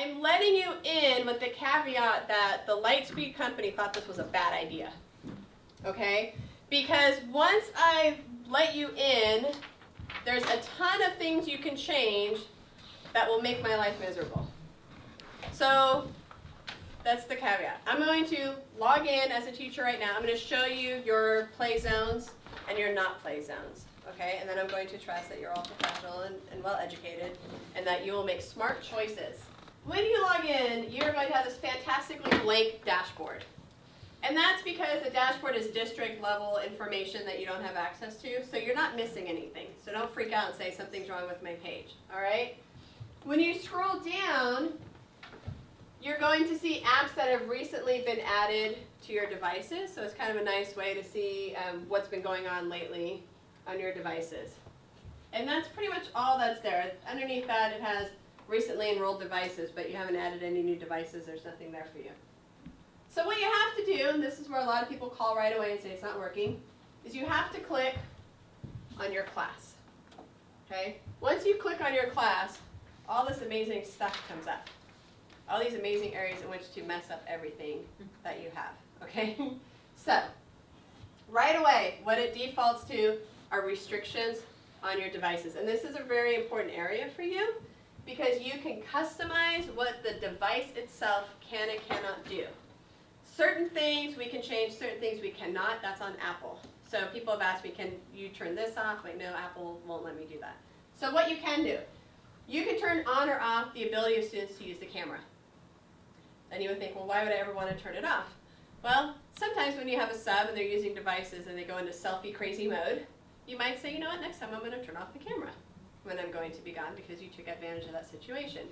I'm letting you in with the caveat that the Lightspeed company thought this was a bad idea. Okay? Because once I let you in, there's a ton of things you can change that will make my life miserable. So that's the caveat. I'm going to log in as a teacher right now. I'm going to show you your play zones and your not play zones. Okay? And then I'm going to trust that you're all professional and well educated and that you will make smart choices. When you log in, you're going to have this fantastically blank dashboard. And that's because the dashboard is district level information that you don't have access to, so you're not missing anything. So don't freak out and say something's wrong with my page, all right? When you scroll down, you're going to see apps that have recently been added to your devices, so it's kind of a nice way to see what's been going on lately on your devices. And that's pretty much all that's there. Underneath that, it has recently enrolled devices, but you haven't added any new devices. There's nothing there for you. So what you have to do, and this is where a lot of people call right away and say it's not working, is you have to click on your class. Okay? Once you click on your class, all this amazing stuff comes up. All these amazing areas in which to mess up everything that you have. Okay? So, right away, what it defaults to are restrictions on your devices. And this is a very important area for you because you can customize what the device itself can and cannot do. Certain things we can change, certain things we cannot. That's on Apple. So people have asked me, can you turn this off? Like, no, Apple won't let me do that. So what you can do, you can turn on or off the ability of students to use the camera. And you would think, well, why would I ever want to turn it off? Well, sometimes when you have a sub and they're using devices and they go into selfie crazy mode, you might say, you know what, next time I'm going to turn off the camera when I'm going to be gone because you took advantage of that situation.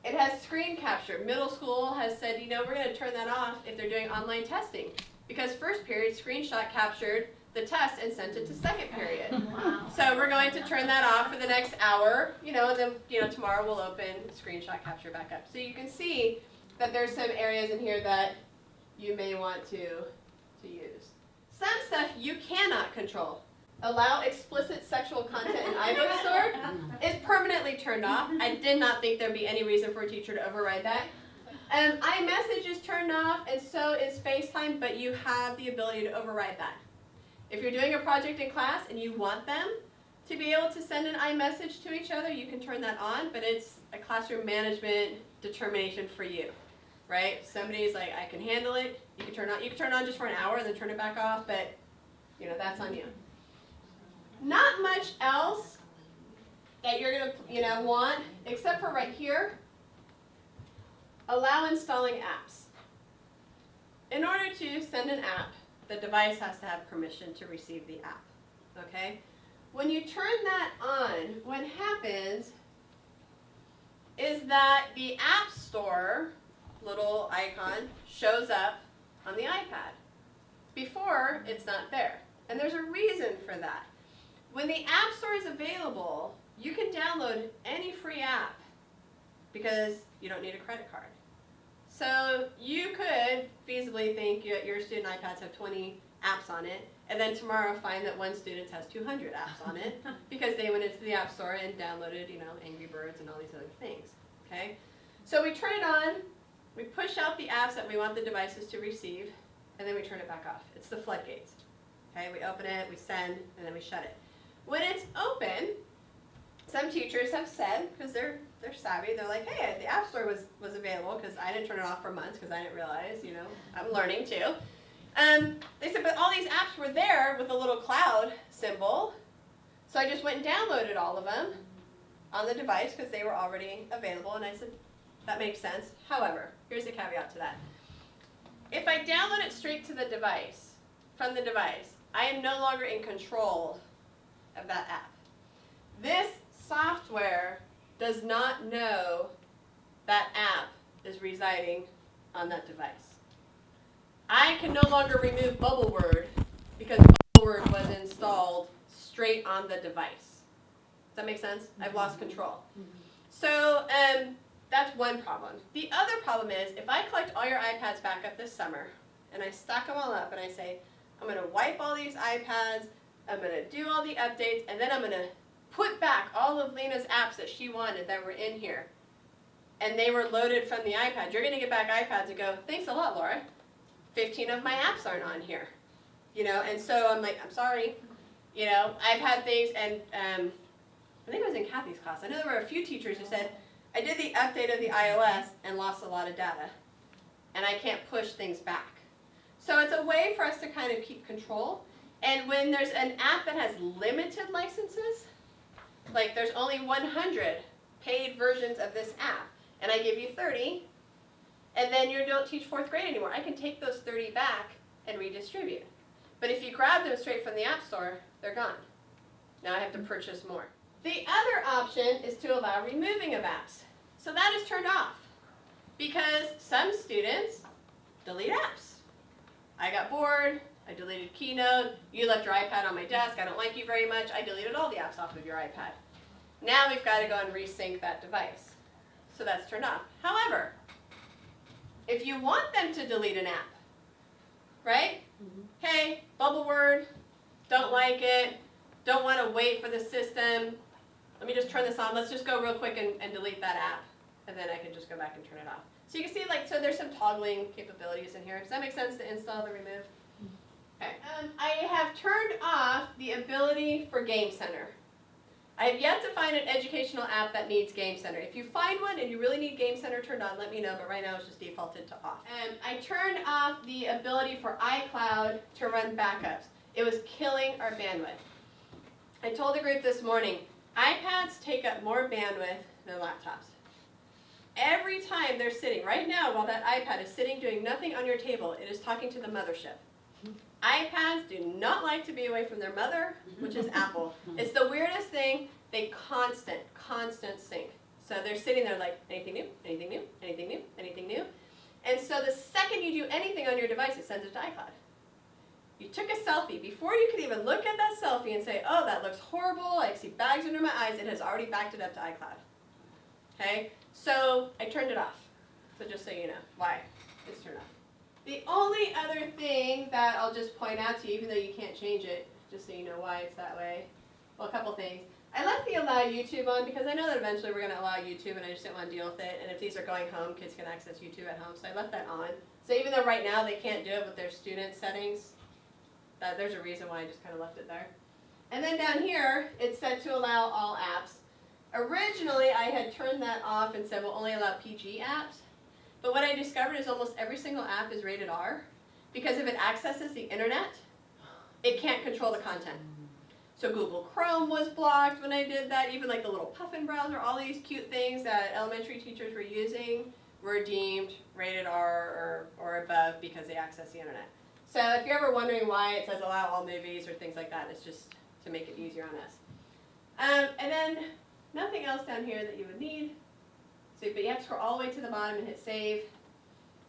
It has screen capture. Middle school has said, you know, we're going to turn that off if they're doing online testing because first period screenshot captured the test and sent it to second period. Wow. So we're going to turn that off for the next hour, you know, and then, you know, tomorrow we'll open screenshot capture back up. So you can see that there's some areas in here that you may want to use. Some stuff you cannot control. Allow explicit sexual content in iBook Store is permanently turned off. I did not think there'd be any reason for a teacher to override that. iMessage is turned off, and so is FaceTime, but you have the ability to override that. If you're doing a project in class and you want them to be able to send an iMessage to each other, you can turn that on, but it's a classroom management determination for you, right? Somebody's like, I can handle it. You can turn it on just for an hour and then turn it back off, but you know, that's on you. Not much else that you're going to want, except for right here. Allow installing apps. In order to send an app, the device has to have permission to receive the app. Okay? When you turn that on, what happens is that the App Store little icon shows up on the iPad. Before, it's not there. And there's a reason for that. When the App Store is available, you can download any free app because you don't need a credit card. So you could feasibly think your student iPads have 20 apps on it, and then tomorrow find that one student has 200 apps on it because they went into the App Store and downloaded, you know, Angry Birds and all these other things. Okay? So we turn it on, we push out the apps that we want the devices to receive, and then we turn it back off. It's the floodgates. Okay? We open it, we send, and then we shut it. When it's open, some teachers have said, because they're savvy, they're like, hey, the App Store was available because I didn't turn it off for months because I didn't realize, you know, I'm learning too. They said, but all these apps were there with a little cloud symbol, so I just went and downloaded all of them on the device because they were already available, and I said, that makes sense. However, here's a caveat to that. If I download it straight to the device, from the device, I am no longer in control of that app. This software does not know that app is residing on that device. I can no longer remove Bubble Word because Bubble Word was installed straight on the device. Does that make sense? I've lost control. So that's one problem. The other problem is if I collect all your iPads back up this summer and I stack them all up and I say, I'm going to wipe all these iPads, I'm going to do all the updates, and then I'm going to put back all of Lena's apps that she wanted that were in here. and they were loaded from the iPad, you're going to get back iPads and go, thanks a lot, Laura. 15 of my apps aren't on here. You know, and so I'm like, I'm sorry. You know, I've had things, and I think it was in Kathy's class. I know there were a few teachers who said, I did the update of the iOS and lost a lot of data, and I can't push things back. So it's a way for us to kind of keep control. And when there's an app that has limited licenses, like there's only 100 paid versions of this app, and I give you 30, and then you don't teach 4th grade anymore, I can take those 30 back and redistribute. But if you grab them straight from the App Store, they're gone. Now I have to purchase more. The other option is to allow removing of apps. So that is turned off because some students delete apps. I got bored, I deleted Keynote, you left your iPad on my desk, I don't like you very much, I deleted all the apps off of your iPad. Now we've got to go and resync that device. So that's turned off. However, if you want them to delete an app, right? Hey, bubble word, don't like it, don't want to wait for the system, let me just turn this on, let's just go real quick and delete that app, and then I can just go back and turn it off. So you can see, like, so there's some toggling capabilities in here. Does that make sense to install the remove? Okay. I have turned off the ability for Game Center. I have yet to find an educational app that needs Game Center. If you find one and you really need Game Center turned on, let me know, but right now it's just defaulted to off. I turned off the ability for iCloud to run backups. It was killing our bandwidth. I told the group this morning, iPads take up more bandwidth than laptops. Every time they're sitting, right now while that iPad is sitting doing nothing on your table, it is talking to the mothership. iPads do not like to be away from their mother, which is Apple. It's the weirdest thing. They constant sync. So they're sitting there like, anything new, anything new, anything new, anything new. And so the second you do anything on your device, it sends it to iCloud. You took a selfie. Before you could even look at that selfie and say, oh, that looks horrible, I see bags under my eyes, it has already backed it up to iCloud. Okay? So I turned it off. So just so you know why it's turned off. The only other thing that I'll just point out to you, even though you can't change it, just so you know why it's that way, well, a couple things. I left the allow YouTube on because I know that eventually we're going to allow YouTube and I just didn't want to deal with it. And if these are going home, kids can access YouTube at home. So I left that on. So even though right now they can't do it with their student settings, there's a reason why I just kind of left it there. And then down here, it's set to allow all apps. Originally, I had turned that off and said we'll only allow PG apps. But what I discovered is almost every single app is rated R, because if it accesses the internet, it can't control the content. So Google Chrome was blocked when I did that, even like the little Puffin browser, all these cute things that elementary teachers were using were deemed rated R or above because they access the internet. So if you're ever wondering why it says allow all movies or things like that, it's just to make it easier on us. And then nothing else down here that you would need. So, but you have to scroll all the way to the bottom and hit save.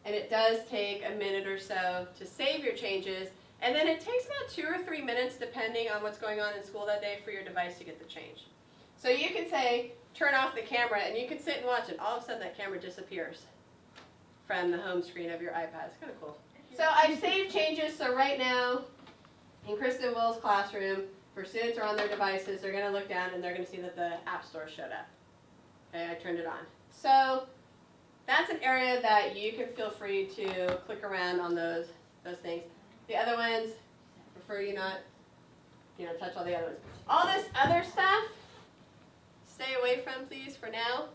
And it does take a minute or so to save your changes. And then it takes about 2 or 3 minutes, depending on what's going on in school that day, for your device to get the change. So you can say, turn off the camera, and you can sit and watch it. All of a sudden, that camera disappears from the home screen of your iPad. It's kind of cool. So I've saved changes. So right now, in Kristen Will's classroom, for students who are on their devices, they're going to look down, and they're going to see that the App Store showed up. Okay, I turned it on. So that's an area that you can feel free to click around on those things. The other ones, I prefer you not, touch all the other ones. All this other stuff, stay away from, please, for now.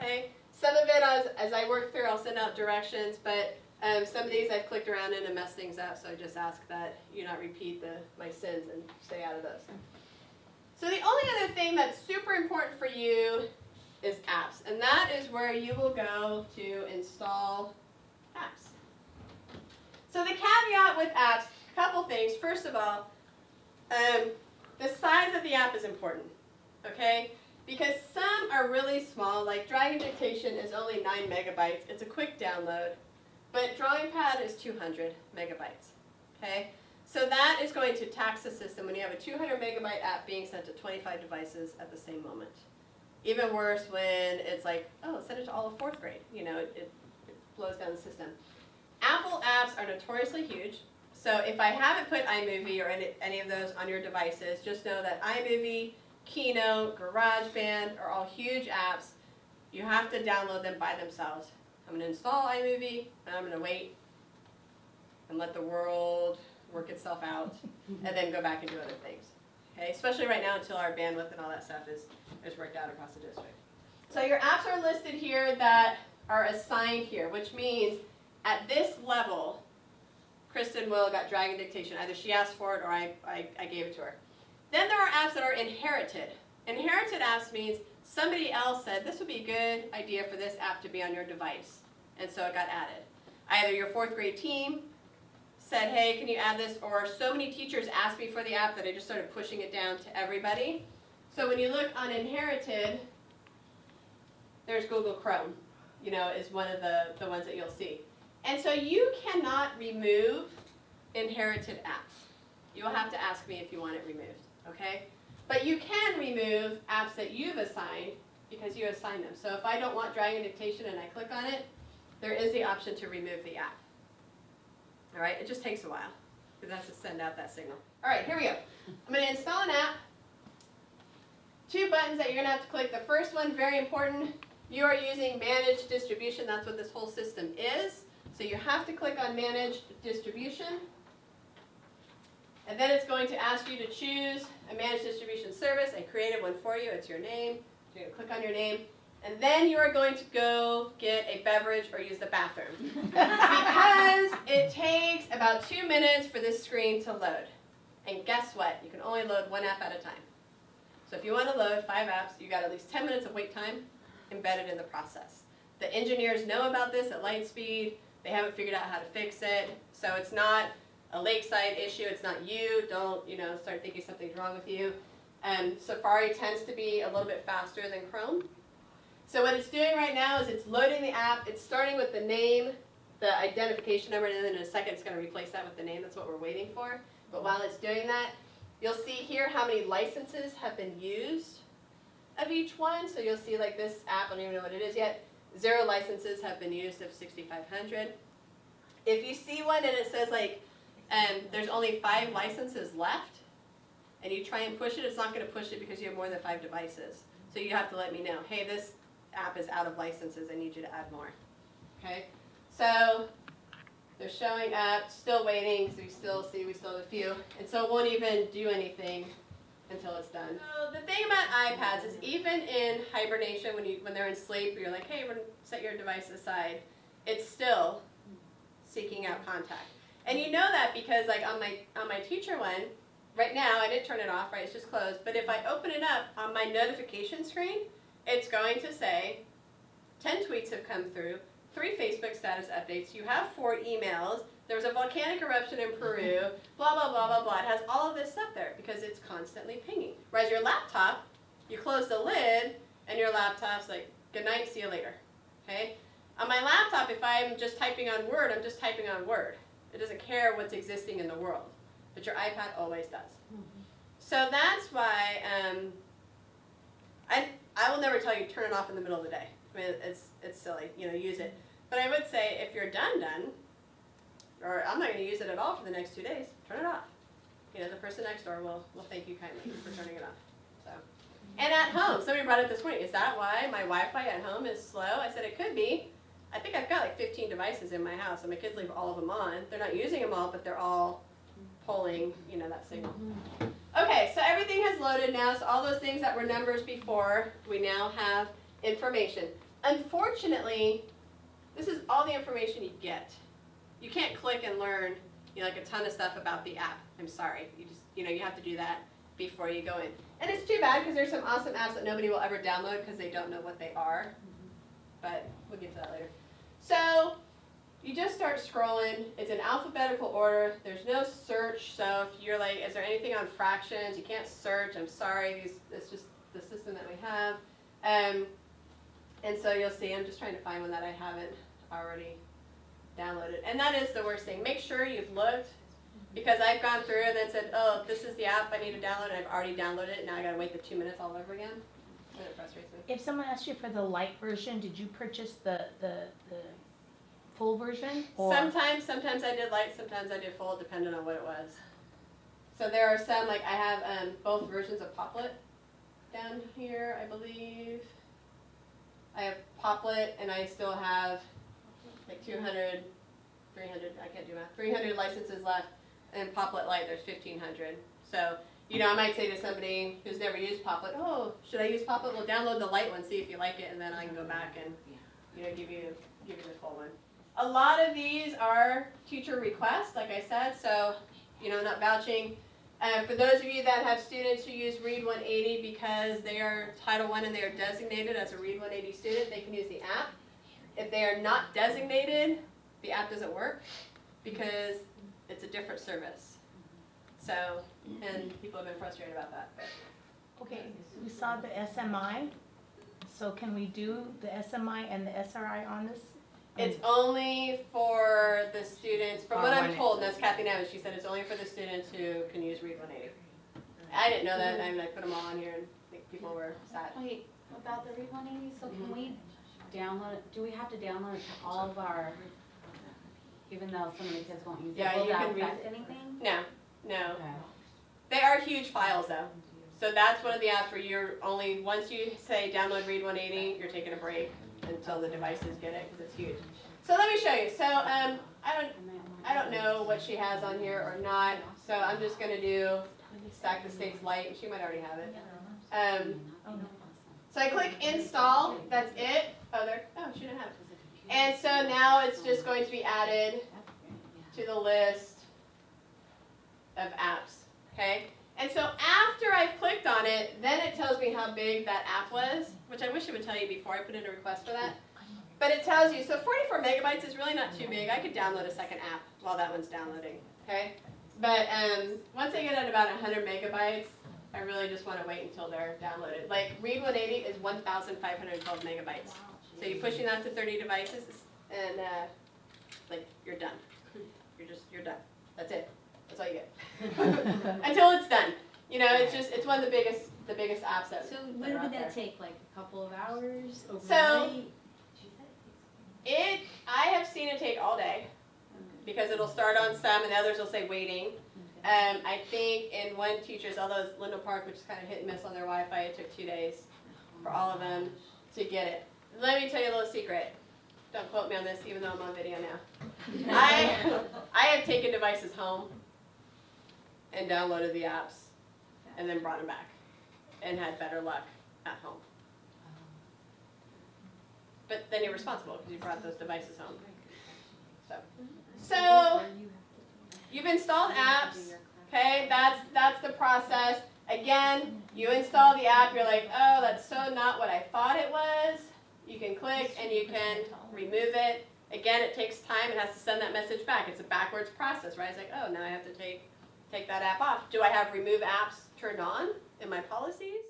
Okay. Some of it, as I work through, I'll send out directions, but some of these I've clicked around in and messed things up, so I just ask that you not repeat my sins and stay out of those. So the only other thing that's super important for you is apps, and that is where you will go to install apps. So the caveat with apps, a couple things. First of all, the size of the app is important, okay? Because some are really small, like Dragon Dictation is only 9 megabytes. It's a quick download, but Drawing Pad is 200 megabytes, okay? So that is going to tax the system when you have a 200 megabyte app being sent to 25 devices at the same moment. Even worse when it's like, oh, send it to all of 4th grade. It blows down the system. Apple apps are notoriously huge. So if I haven't put iMovie or any of those on your devices, just know that iMovie, Keynote, GarageBand are all huge apps. You have to download them by themselves. I'm going to install iMovie, and I'm going to wait and let the world work itself out, and then go back and do other things. Okay, especially right now until our bandwidth and all that stuff is worked out across the district. So your apps are listed here that are assigned here, which means at this level, Kristen Will got Dragon Dictation. Either she asked for it or I gave it to her. Then there are apps that are inherited. Inherited apps means somebody else said this would be a good idea for this app to be on your device, and so it got added. Either your 4th grade team said, hey, can you add this? Or so many teachers asked me for the app that I just started pushing it down to everybody. So when you look on inherited, there's Google Chrome, is one of the ones that you'll see. And so you cannot remove inherited apps. You'll have to ask me if you want it removed, okay? But you can remove apps that you've assigned because you assign them. So if I don't want Dragon Dictation and I click on it, there is the option to remove the app. All right, it just takes a while because it has to send out that signal. All right, here we go. I'm going to install an app. 2 buttons that you're going to have to click. The first one, very important, you are using Manage Distribution. That's what this whole system is. So you have to click on Manage Distribution. And then it's going to ask you to choose a Managed Distribution service. I created one for you. It's your name. You're going to click on your name. And then you are going to go get a beverage or use the bathroom. Because it takes about 2 minutes for this screen to load. And guess what? You can only load 1 app at a time. So if you want to load 5 apps, you got at least 10 minutes of wait time embedded in the process. The engineers know about this at Lightspeed. They haven't figured out how to fix it. So it's not a Lakeside issue. It's not you. Don't start thinking something's wrong with you. Safari tends to be a little bit faster than Chrome. So what it's doing right now is it's loading the app. It's starting with the name, the identification number, and then in a second it's going to replace that with the name. That's what we're waiting for. But while it's doing that, you'll see here how many licenses have been used of each one. So you'll see like this app, I don't even know what it is yet. 0 licenses have been used of 6,500. If you see one and it says like there's only 5 licenses left, and you try and push it, it's not going to push it because you have more than 5 devices. So you have to let me know, hey, this app is out of licenses. I need you to add more. Okay? So they're showing up, still waiting, so we still have a few. And so it won't even do anything until it's done. So the thing about iPads is even in hibernation, when they're in sleep, you're like, hey, we're going to set your device aside, it's still seeking out contact. And you know that because like on my teacher one, right now I didn't turn it off, right? It's just closed. But if I open it up on my notification screen, it's going to say 10 tweets have come through, 3 Facebook status updates, you have 4 emails, there was a volcanic eruption in Peru, blah, blah, blah, blah, blah. It has all of this stuff there because it's constantly pinging. Whereas your laptop, you close the lid and your laptop's like, good night, see you later. Okay? On my laptop, if I'm just typing on Word, I'm just typing on Word. It doesn't care what's existing in the world. But your iPad always does. So that's why I will never tell you turn it off in the middle of the day. I mean, it's silly, use it. But I would say if you're done, or I'm not going to use it at all for the next 2 days, turn it off. The person next door will thank you kindly for turning it off. So, and at home, somebody brought it this morning. Is that why my Wi-Fi at home is slow? I said it could be. I think I've got like 15 devices in my house, and my kids leave all of them on. They're not using them all, but they're all pulling, that signal. Okay, so everything has loaded now. So all those things that were numbers before, we now have information. Unfortunately, this is all the information you get. You can't click and learn, like a ton of stuff about the app. I'm sorry. You just, you have to do that before you go in. And it's too bad because there's some awesome apps that nobody will ever download because they don't know what they are. But we'll get to that later. So you just start scrolling. It's in alphabetical order. There's no search. So if you're like, is there anything on fractions? You can't search. I'm sorry. It's just the system that we have. And so you'll see, I'm just trying to find one that I haven't already downloaded. And that is the worst thing. Make sure you've looked, because I've gone through and then said, oh, this is the app I need to download, and I've already downloaded it. Now I got to wait the 2 minutes all over again. And it frustrates me. If someone asked you for the light version, did you purchase the full version? Or? Sometimes I did light, sometimes I did full, depending on what it was. So there are some, like I have both versions of Poplet down here, I believe. I have Poplet, and I still have like 200, 300, I can't do math, 300 licenses left, and Poplet Lite, there's 1,500. So, you know, I might say to somebody who's never used Poplet, oh, should I use Poplet? Well, download the light one, see if you like it, and then I can go back and, you know, give you the full one. A lot of these are teacher requests, like I said, so, you know, not vouching. For those of you that have students who use Read 180 because they are Title I and they are designated as a Read 180 student, they can use the app. If they are not designated, the app doesn't work because it's a different service. So, and people have been frustrated about that. But. Okay, we saw the SMI, so can we do the SMI and the SRI on this? It's only for the students, from what I'm told, and that's Kathy Nevins, she said it's only for the students who can use Read 180. I didn't know that, and I put them all on here, and I think people were sad. Wait, about the Read 180, so can we download it, do we have to download it to all of our, even though some of the kids won't use it, Yeah, will you that can affect anything? No, no. Okay. They are huge files though. So that's one of the apps where you're only, once you say download Read 180, you're taking a break until the devices get it, because it's huge. So let me show you. So I don't know what she has on here or not. So I'm just gonna do Stack the States Lite. She might already have it. So I click install. That's it. Oh, she didn't have it. And so now it's just going to be added to the list of apps. Okay. And so after I've clicked on it, then it tells me how big that app was, which I wish it would tell you before I put in a request for that. But it tells you, so 44 megabytes is really not too big. I could download a second app while that one's downloading, okay? But once I get at about 100 megabytes, I really just want to wait until they're downloaded. Like Read 180 is 1,512 megabytes. So you're pushing that to 30 devices, and like you're done. You're done. That's it. That's all you get. Until it's done. You know, it's one of the biggest apps that. So when would that take, like a couple of hours? So I have seen it take all day because it'll start on some and the others will say waiting. I think in one teacher's, although it's Lindell Park, which is kind of hit and miss on their Wi-Fi, it took 2 days for all of them to get it. Let me tell you a little secret. Don't quote me on this, even though I'm on video now. I have taken devices home and downloaded the apps and then brought them back and had better luck at home. But then you're responsible because you brought those devices home. So you've installed apps, okay? That's the process. Again, you install the app, you're like, oh, that's so not what I thought it was. You can click and you can remove it. Again, it takes time. It has to send that message back. It's a backwards process, right? It's like, oh, now I have to take that app off. Do I have remove apps turned on in my policies?